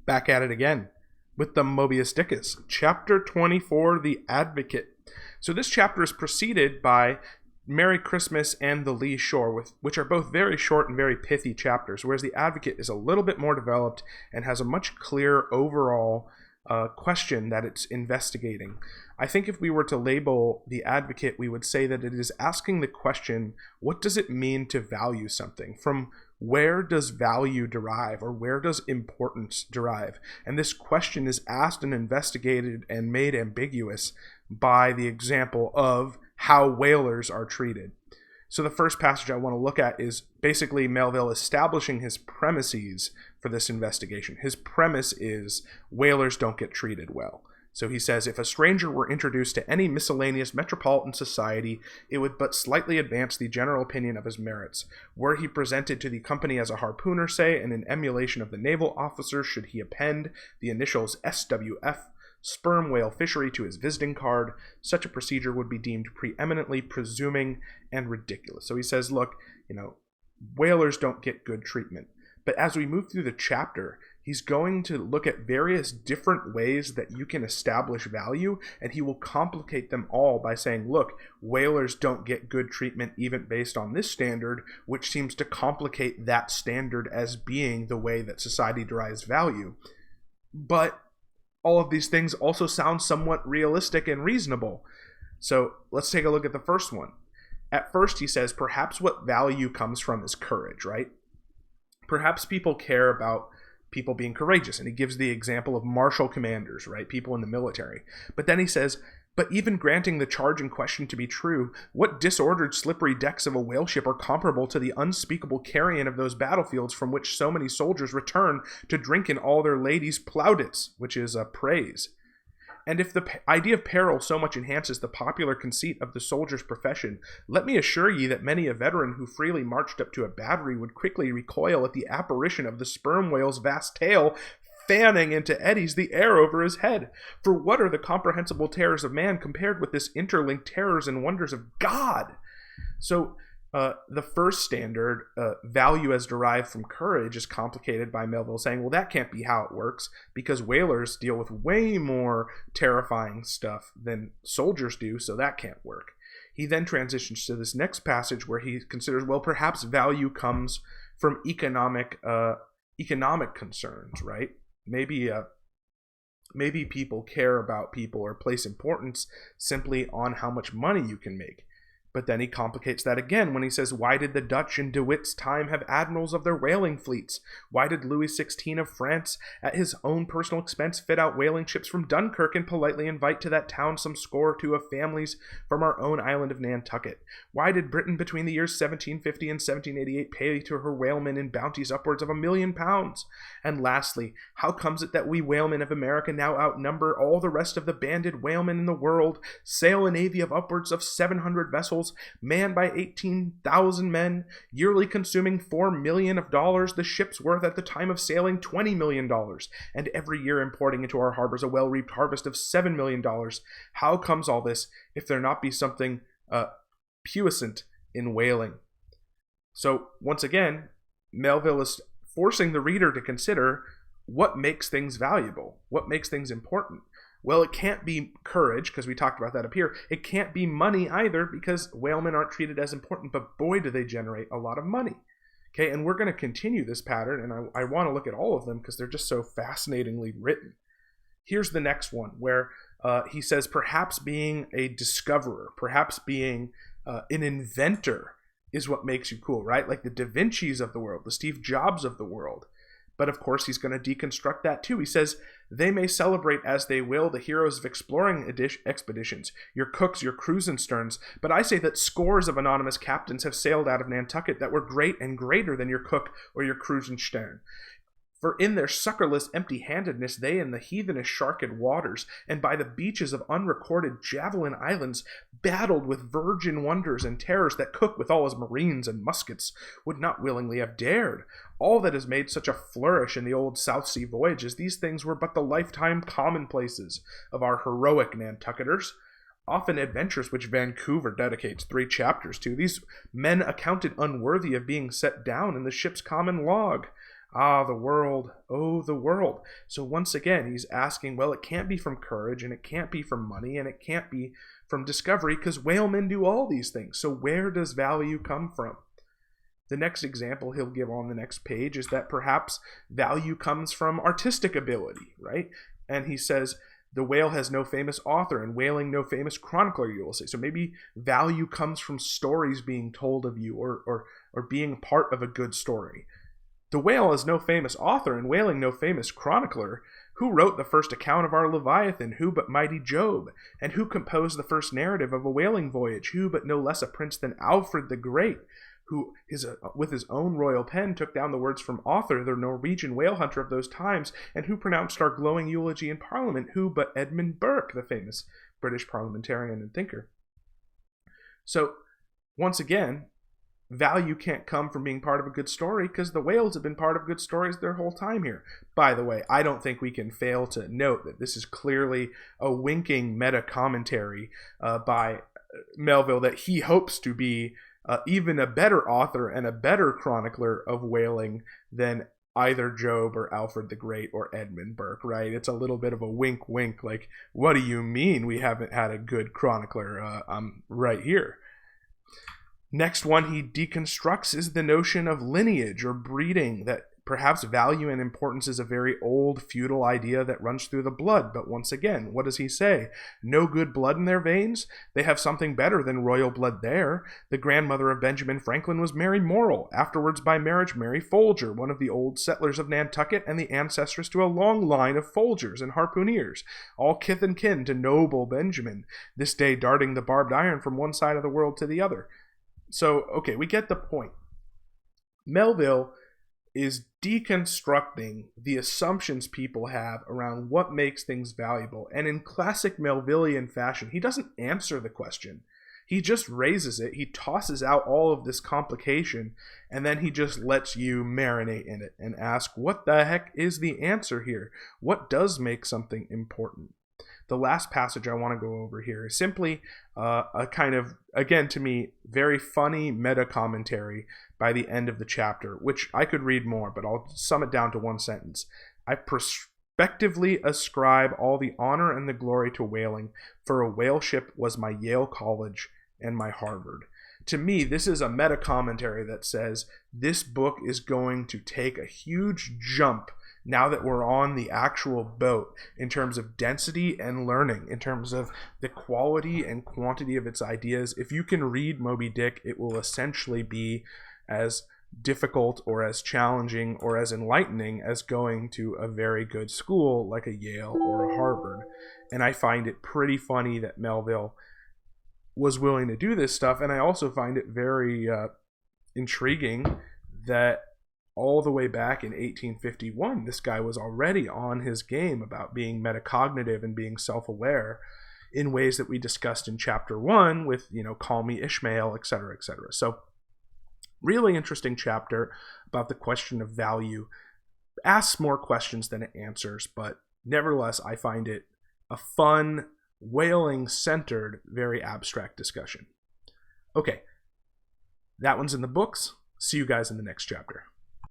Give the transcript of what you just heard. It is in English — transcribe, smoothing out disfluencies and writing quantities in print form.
Back at it again with the Mobius Dickus. Chapter 24, The Advocate. So this chapter is preceded by Merry Christmas and The Lee Shore, which are both very short and very pithy chapters, whereas The Advocate is a little bit more developed and has a much clearer overall question that it's investigating. I think if we were to label The Advocate, we would say that it is asking the question, what does it mean to value something? From where does value derive, or where does importance derive? And this question is asked and investigated and made ambiguous by the example of how whalers are treated. So the first passage I want to look at is basically Melville establishing his premises for this investigation. His premise is whalers don't get treated well. So he says, if a stranger were introduced to any miscellaneous metropolitan society, it would but slightly advance the general opinion of his merits. Were he presented to the company as a harpooner, say, and in emulation of the naval officer, should he append the initials SWF, sperm whale fishery, to his visiting card, such a procedure would be deemed preeminently presuming and ridiculous. So he says, look, whalers don't get good treatment. But as we move through the chapter, he's going to look at various different ways that you can establish value, and he will complicate them all by saying, look, whalers don't get good treatment even based on this standard, which seems to complicate that standard as being the way that society derives value. But all of these things also sound somewhat realistic and reasonable. So let's take a look at the first one. At first, he says, perhaps what value comes from is courage, right? Perhaps people care about people being courageous, and he gives the example of martial commanders, right? People in the military. But then he says, but even granting the charge in question to be true, what disordered slippery decks of a whale ship are comparable to the unspeakable carrion of those battlefields from which so many soldiers return to drink in all their ladies' plaudits, which is a praise? And if the idea of peril so much enhances the popular conceit of the soldier's profession, let me assure ye that many a veteran who freely marched up to a battery would quickly recoil at the apparition of the sperm whale's vast tail fanning into eddies the air over his head. For what are the comprehensible terrors of man compared with this interlinked terrors and wonders of God? So the first standard, value as derived from courage, is complicated by Melville saying, well, that can't be how it works, because whalers deal with way more terrifying stuff than soldiers do, so that can't work. He then transitions to this next passage where he considers, well, perhaps value comes from economic concerns, right? Maybe people care about people or place importance simply on how much money you can make. But then he complicates that again when he says, why did the Dutch in De Witt's time have admirals of their whaling fleets? Why did Louis XVI of France, at his own personal expense, fit out whaling ships from Dunkirk and politely invite to that town some score or two of families from our own island of Nantucket? Why did Britain between the years 1750 and 1788 pay to her whalemen in bounties upwards of £1,000,000? And lastly, how comes it that we whalemen of America now outnumber all the rest of the banded whalemen in the world, sail a navy of upwards of 700 vessels, manned by 18,000 men, yearly consuming $4 million, the ship's worth at the time of sailing $20 million, and every year importing into our harbors a well-reaped harvest of $7 million? How comes all this if there not be something puissant in whaling? So once again, Melville is forcing the reader to consider what makes things valuable, what makes things important. Well, it can't be courage, because we talked about that up here. It can't be money either, because whalemen aren't treated as important, but boy, do they generate a lot of money. Okay, and we're going to continue this pattern, and I want to look at all of them because they're just so fascinatingly written. Here's the next one, where he says perhaps being a discoverer, perhaps being an inventor is what makes you cool, right? Like the Da Vinci's of the world, the Steve Jobs of the world. But of course, he's going to deconstruct that too. He says, they may celebrate as they will the heroes of exploring expeditions, your cooks, your crews and sterns, but I say that scores of anonymous captains have sailed out of Nantucket that were great and greater than your cook or your crews and stern. For in their succorless empty-handedness they in the heathenish sharked waters, and by the beaches of unrecorded javelin islands, battled with virgin wonders and terrors that Cook with all his marines and muskets would not willingly have dared. All that has made such a flourish in the old South Sea voyages, these things were but the lifetime commonplaces of our heroic Nantucketers. Often adventures which Vancouver dedicates 3 chapters to, these men accounted unworthy of being set down in the ship's common log. Ah, the world, oh, the world. So once again, he's asking, well, it can't be from courage, and it can't be from money, and it can't be from discovery, because whalemen do all these things. So where does value come from? The next example he'll give on the next page is that perhaps value comes from artistic ability, right? And he says, the whale has no famous author, and whaling no famous chronicler, you will say. So maybe value comes from stories being told of you, or being part of a good story. The whale has no famous author, and whaling no famous chronicler. Who wrote the first account of our Leviathan? Who but mighty Job? And who composed the first narrative of a whaling voyage? Who but no less a prince than Alfred the Great? Who with his own royal pen took down the words from Arthur, the Norwegian whale hunter of those times, and who pronounced our glowing eulogy in Parliament? Who but Edmund Burke, the famous British parliamentarian and thinker? So, once again, value can't come from being part of a good story, because the whales have been part of good stories their whole time here. By the way, I don't think we can fail to note that this is clearly a winking meta-commentary by Melville that he hopes to be even a better author and a better chronicler of whaling than either Job or Alfred the Great or Edmund Burke, right? It's a little bit of a wink wink, like, what do you mean we haven't had a good chronicler? I'm right here. Next one he deconstructs is the notion of lineage or breeding, that perhaps value and importance is a very old feudal idea that runs through the blood. But once again, what does he say? No good blood in their veins? They have something better than royal blood there. The grandmother of Benjamin Franklin was Mary Morrill, afterwards by marriage Mary Folger, one of the old settlers of Nantucket and the ancestress to a long line of Folgers and harpooneers, all kith and kin to noble Benjamin, this day darting the barbed iron from one side of the world to the other. So, okay, we get the point. Melville is deconstructing the assumptions people have around what makes things valuable. And in classic Melvillian fashion, he doesn't answer the question. He just raises it. He tosses out all of this complication, and then he just lets you marinate in it and ask, what the heck is the answer here? What does make something important? The last passage I want to go over here is simply a kind of, again to me, very funny meta-commentary by the end of the chapter, which I could read more, but I'll sum it down to one sentence. I prospectively ascribe all the honor and the glory to whaling, for a whale ship was my Yale College and my Harvard. To me, this is a meta-commentary that says this book is going to take a huge jump now that we're on the actual boat in terms of density and learning, in terms of the quality and quantity of its ideas. If you can read Moby Dick, it will essentially be as difficult or as challenging or as enlightening as going to a very good school like a Yale or a Harvard. And I find it pretty funny that Melville was willing to do this stuff, and I also find it very intriguing that all the way back in 1851, this guy was already on his game about being metacognitive and being self-aware in ways that we discussed in chapter 1 with, Call Me Ishmael, etc., etc. So, really interesting chapter about the question of value. Asks more questions than it answers, but nevertheless, I find it a fun, whaling-centered, very abstract discussion. Okay, that one's in the books. See you guys in the next chapter.